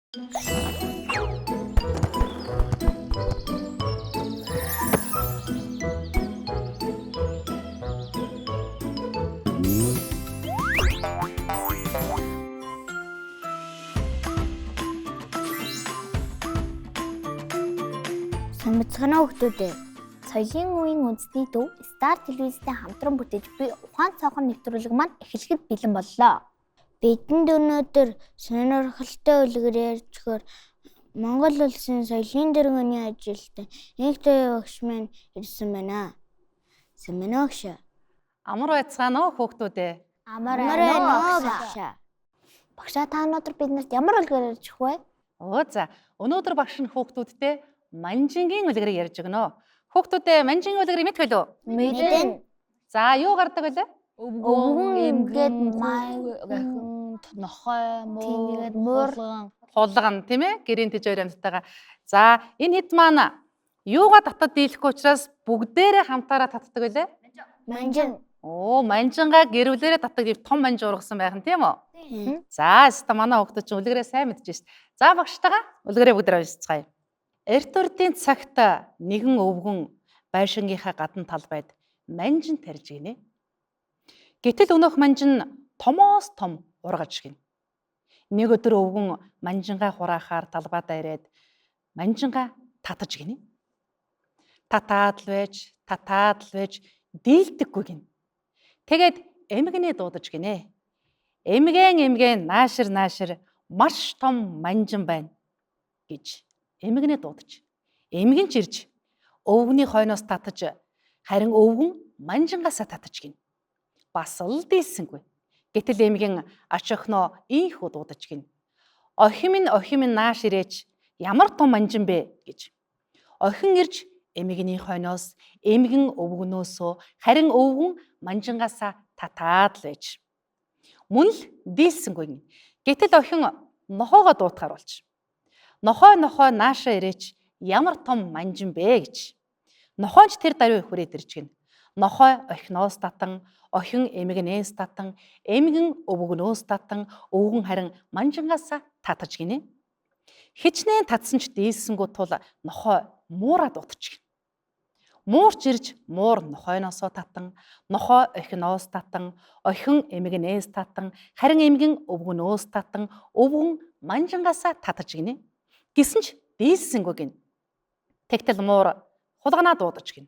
Сонирхолтой хүүхдүүд ээ. Соёлын үеийн үндэсний төв Стар телевизтэй хамтран бүтээж буй ухаан цонхор нэвтрүүлэг маань эхлэхэд бэлэн боллоо. Бидэнд өнөөдөр сонирхолтой үлгэр ярьж өгөхөөр Монгол улсын соёлын дэргэний ажилтан нэг туяа багш маань ирсэн байна. Сайн багш. Амар байцгаана уу хүүхдүүд ээ. Амар байна багш. Багшаа та өнөөдөр биднэрт ямар үлгэр ярьж өгөх вэ? Оо за, өнөөдөр багш нь хүүхдүүдтэй манжингийн үлгэрийг ярьж өгнө. Хүүхдүүдээ манжингийн үлгэрийг мэдэх байлгүй? Мэдэн. За, юу гардаг вэ? Өвгөн эмгээд май нохой тэгээд мөр Хулган тийм ээ? Гэрийн тэжээр амьттайгаа. За, энэ хэд маань юугаа татад дийлэхгүй учраас бүгдээрээ хамтаараа татдаг байлээ? манжин. Оо, манжингаа гэрүүлээрээ татдаг тийм том манж ургасан байх нь тийм үү? За, өста манай хүүхдүүд чинь үлгэрээ сайн мэдчихэж шээ. За, багштайгаа үлгэрээ бүгдээ уншицгаая. Эрт урдын цагт нэгэн өвгөн байшингийнхаа гадна талбайд манжин тарьж гинэ. Гэтэл өнөөх манжин томоос том ургаж гинэ. Нэг өдөр өвгөн манжингаа хураахаар талбайдаа ирээд манжингаа татаж гинэ. Татаад л байж дийлдэггүй гинэ. Тэгээд эмгэнээ дуудаж гинэ. Эмгэн наашир маш том манжин байна гэж эмгэнээ дуудаж. Эмгэн ч ирж өвгөний хойноос татаж харин өвгөн манжингаасаа татаж гинэ. Бас л дийлсэнгүй. Гэтэл эмгэн ач охиноо ийхүү дуудаж гинэ. Охин минь нааш ирээч ямар том манжин бэ гэж. Охин ирж эмгэний хойноос эмгэн өвгөнөөсөө харин өвгөн манжингаасаа татаад л байж. Мөн л дийлсэнгүй. Гэтэл охин нохоогоо дуутахаар болж. Нохой наашаа ирээч ямар том манжин бэ гэж. Нохойч тэр даруй хүрээд ирж гин. Нохой охиноос татан, охин эмгэнээс татан, эмгэн өвгөнөөс татан, өвгөн харин манжингаасаа татаж гинэ. Хичнээн татсан ч дийлсэнгүү тул нохой муураа дуутчих. Муурч ирж муур нохойноосоо татан, нохой охиноос татан, охин эмгэнээс татан, харин эмгэн өвгөнөөс татан, өвгөн манжингаасаа татаж гинэ. Гисэн ч дийлсэнгүй гин. Тэгтэл муур хулганаа дуудаж гин.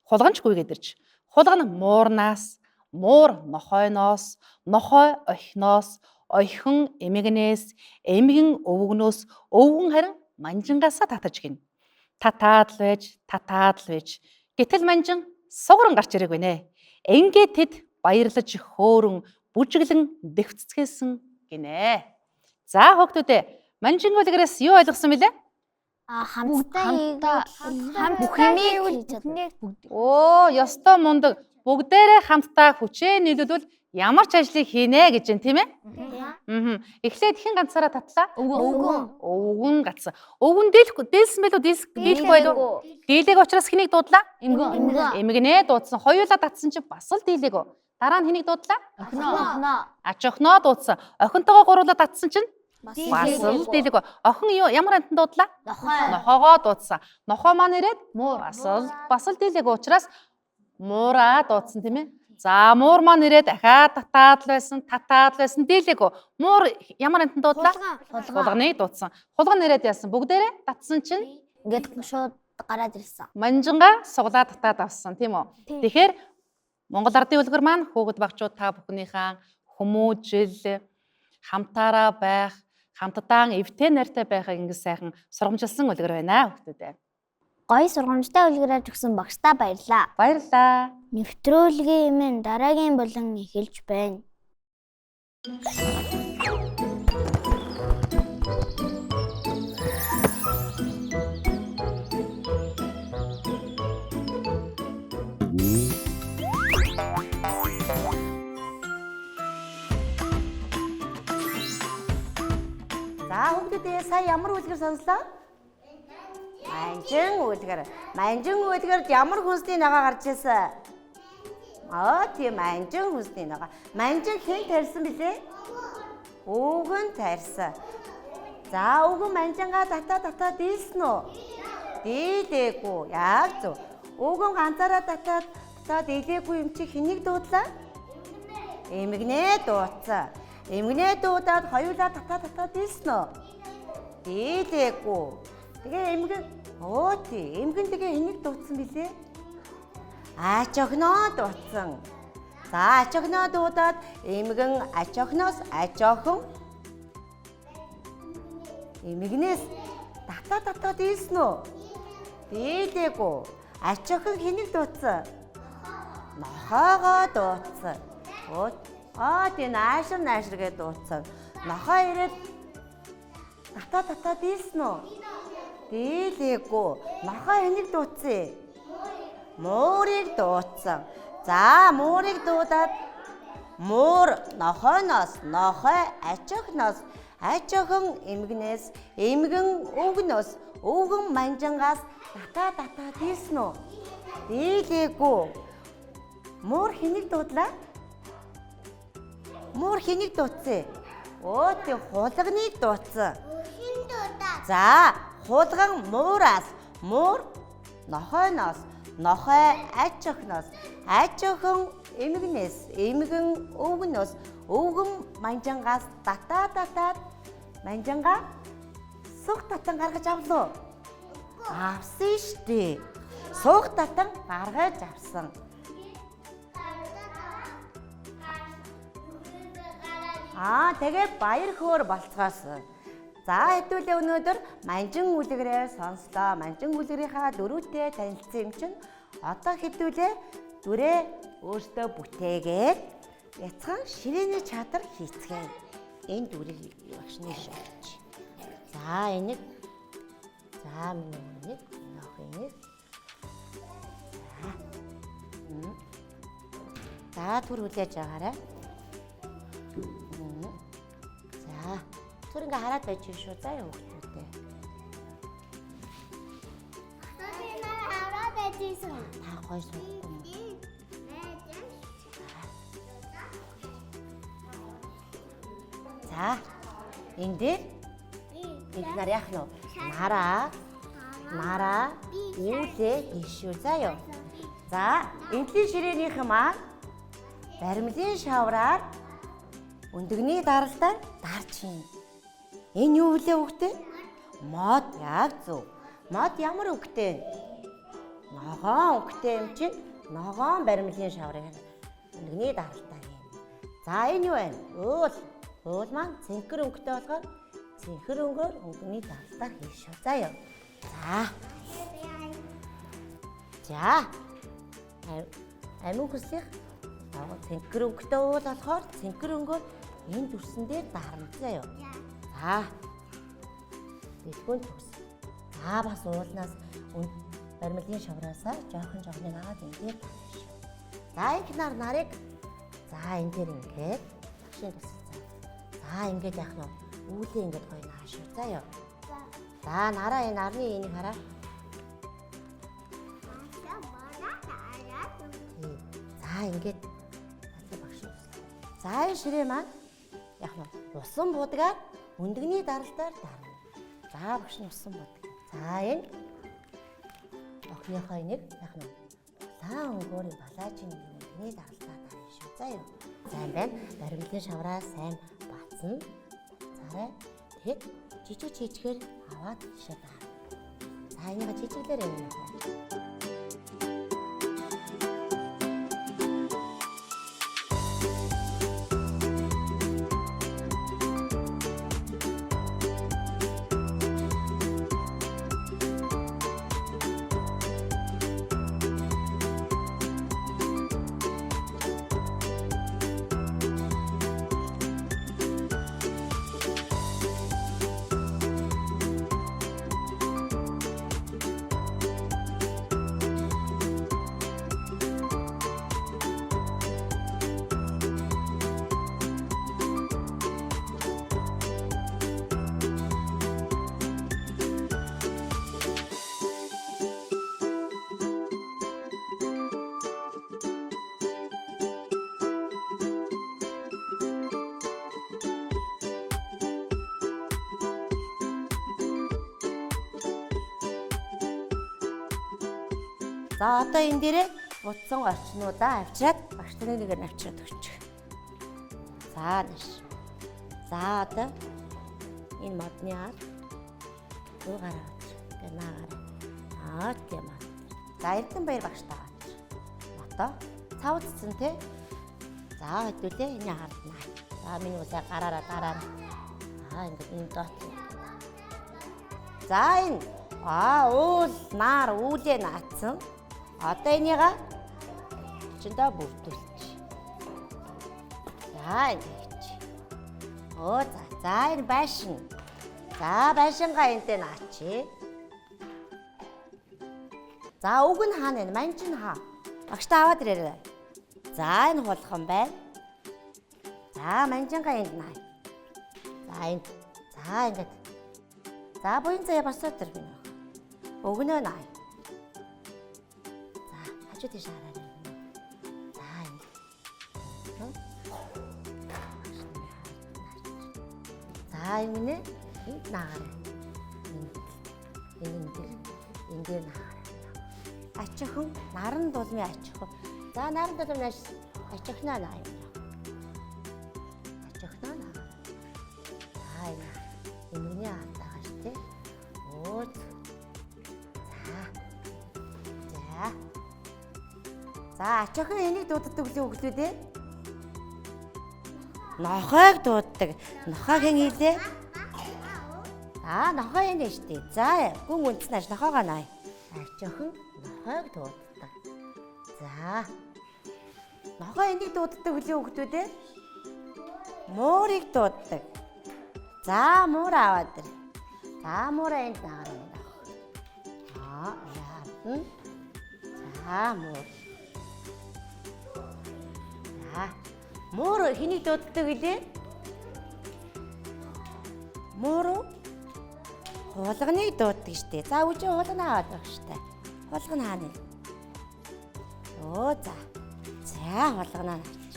Хулганч гүйгээд ирж. Хулган муурнаас, муур нохойноос, нохой охиноос, охин эмгэнээс, эмгэн өвгөнөөс, өвгөн харин манжингаасаа татаж гин. Татаад л байж. Гэтэл манжин сугаран гарч ирээгүй нэ. Ингээд тэд баярлаж хөөрөн бүжиглэн дэвццгээсэн гинэ. За хүүхдүүдээ манжин үлгэрээс юу ойлгосон бэлээ? Хамтдаа бүх юмыг Оо, ёстой мундаг. Бүгдээрээ хамтдаа хүчээ нийлүүлвэл ямар ч ажлыг хийнэ гэж байна, тийм ээ? Эхлээд хэн ганцаараа татлаа? Өвгөн гацсан. Өвгөн дийлсэн байлуу, дийлэхгүй байлуу? Дийлэг учраас хэнийг дуудлаа? Эмгэнээ дуудсан. Хоёулаа татсан чинь бас л дийлээгөө. Дараа нь хэнийг дуудлаа? Ач охиноо дуудсан. Охинтойгоо гуруулаа татсан чинь бас л дийлээгөө. Охин ямар амтан дуудлаа? Нохоогоо дуудсан. Нохоо маань ирээд бас л дийлээгөө учраас муураа дуудсан, тийм ээ? За, муур маань ирээд дахиад татаад л байсан, дийлээгөө. Муур ямар амтан дуудлаа? Хулганыг дуудсан. Хулган ирээд яасан? Бүгдээрээ татсан чинь ингээд шууд гараад ирсэн. манжингаа суглаа татаад авсан, тийм үү? Тэгэхээр Монгол ардын үлгэр маань хүүхэд багчууд та бүхнийхээ хүмүүжил, хамтаараа байх, хамтдаа эвтэй найртай байхыг ингэ сайхан сургамжилсан үлгэр байна хүүхдүүдээ. Гоё сургамжтай үлгэр ярьж өгсөн багштаа баярлаа. Баярлалаа. Нэвтрүүлгийн юмэн дараагийн болон эхэлж байна. За хүүхдүүдээ сая ямар үлгэр сонслоо? Манжин үлгэр. Манжин үлгэрд ямар хүнсний нага гарч ирсэн? Тийм манжин хүнсний нага. Манжин хэн тарьсан бэлээ? Өвгөн тарьсан. За өвгөн манжангаа татаад дийлсэн үү? Дийлээгүй. Яг зөв. Өвгөн ганцаараа татаад дийлээгүй юм чи хэнийг дуудлаа? Эмгэнээ дуудсан. Эмгэнээ дуудаад хоёулаа татаад дийлсэн үү? Дийлээгүй. Тэгээ эмгэн эмгэн тэгээ хэнийг дуудсан бilé? Ач охиноо дуудсан. За ач охиноо дуудаад эмгэн ач охиноос ач охин эмгэнээс татаад дийлсэн үү? Дийлээгүй. Ач охин хэнийг дуудсан? Нохоогоо дуудсан. Тэгээ наашир гэж дуудсан. Нохоо ирээд татаад дийлсэн үү? Дийлээгүй. Нохоо хэнийг дуудсан? Муурыг дуудсан. За муурыг дуудаад муур нохооноос нохой ач охиноос ач охин эмгэнээс эмгэн өвгнөөс өвгөн манжангаас татаад дийлсэн үү? Дийлээгүй. Муур хэнийг дуудлаа? Муур хэнийг дуудсан? Тэг хулганыг дуудсан. За хулган муураас муур нохойноос нохой ач охиноос ач охин эмгэнээс эмгэн өвгнөөс өвгөн манжангаас татаад манжангаа сух татан гаргаж авлаа. Авсан штэ. Сух татан гаргаж авсан. Тэгээ баяр хөөр болцгоосон. За хэдүүлээ өнөөдөр манжин үлгэрээр сонслоо. Манжин үлгэрийнхаа дөрүүтэй танилцсан юм чинь одоо хэдүүлээ дүрээ өөртөө бүтээгээд яцхан ширээний чадар хийцгээе. Энэ дүрийг багшны шавч. За энийг за минь нэг. За түр хүлээж байгаарай. За түр ингээ хараад байж шүү заа юу хүүхдүүдээ. Та гоё суухгүй. За энэ дээр бид нар яах нь нараа үүлээ гişүү заа юу. За энтлийн ширээнийх маань баримлын шавраар өндөгний даралтаар дарж ийн. Энэ юу вэ хүүхдээ? Мод яг зөв. Мод ямар өнгөтэй вэ? Ногоон өнгөтэй юм чинь ногоон баримлын шавраар өндөгний даралтаар ийн. За энэ юу вэ? Уул маань цэнхэр өнгөтэй болохоор цэнхэр өнгөөр өнгөний даралтаар хийшүү. За юу. За. Амин хүслих цэнхэр өнгөтэй уул болохоор цэнхэр өнгөөр энэ дүрсэн дээр дарна заа юу. За. Дэлгүүн төгс. За бас уулнаас баримлын шавраасаа жоохон агаад энэ дээр дарна. За энэ нарыг за энэ дээр ингээд багшийн тусалцаа. За ингээд яах нь үүлээ ингээд гоё наашгүй заа юу. За нараа энэ нарны энийг хараа. За ингээд багшийн. За энэ ширээ маань яах нь усан буудагаар өндөгний даралтаар дарна. За багшны усан буудаг. За энэ охиныхоо энийг яах нь улаан өнгөөр балаажийн өндөгний даралтаар дарна шүү заа юу. За энэ байна. Баримлын шавраа сайн бацна. Зарай тэгэхэд жижигхээр аваад шээ даа. За энийг жижиглэр юм. За одоо энэ дээрээ утсан орчнуудаа авчираад багштай нэгээр авчираад өгчих. За нэш. За одоо энэ модны ар юу гараад наагаар тийм аа. За Эрдэнэбаяр багштай гаач. Одоо цав цэцэн те. За хэдүүлээ энэ харднаа. За миний усаа гараараа дараа. Ингээд энэ дот. За энэ уул нар үүлээ наацсан. Одоо энийгээ чиндээ бүрдүүлчих. За ингэж. За энэ байшин. За байшингаа энтэй наачи. За уг нь хаана вэ? Манчин хаа. Багштай аваад ирээрэй. За энэ хулхан байна. За манжингаа энд наа. За энд. За ингэж. За буян заяа босоод ир минь. Өгнөө наа. За хажуу тийш хараарай. За энд. За энэ энд наагараа. Энд наагараа. Ачиххан наран дулмын ачиххан. За наран дулмын ачихнаа наа. Ачихнаа наа. За энэ атаагач тий. Оо. За. За ачиххан энийг дууддаг үгүй хөлтүүд ээ. Нохойг дууддаг. Нохойг хэн хийлээ? Нохой энэ шүү дээ. За гүн үндэснэж нохойгоо наа. Ачиххан нохойг дууддаг. За. Нохой энийг дууддаг хөлийн хөлтүүд ээ. Муурыг дууддаг. За муур аваад ир. За муураа энд наагараа. Яасан. За муур. За муур хэнийг дууддаг гэлээ? Муур хулганыг дууддаг штэ. За үжи хулган аваад баг штэ. Хулган хаана? За. За хулганаа наач.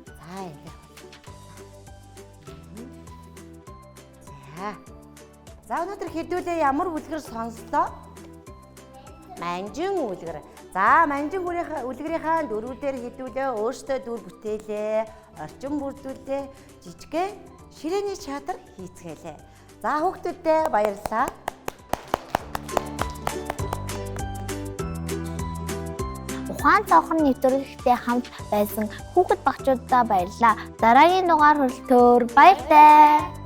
За энэ. За өнөөдөр хэдүүлээ ямар үлгэр сонслоо? Манжин үлгэр. За манжин үлгэрийнхаа дөрвүүдээр хэдүүлээ өөртөө дүр бүтээлээ, орчин бүрдүүлээ, жижигхэн ширээний чадар хийцгээлээ. За хүүхдүүдээ баярлалаа. Ухаан цонхны нэвтрүүлэгтэй хамт байсан хүүхэд багчуудаа баярлалаа. Дараагийн дугаар хүрэлтөөр баяртай.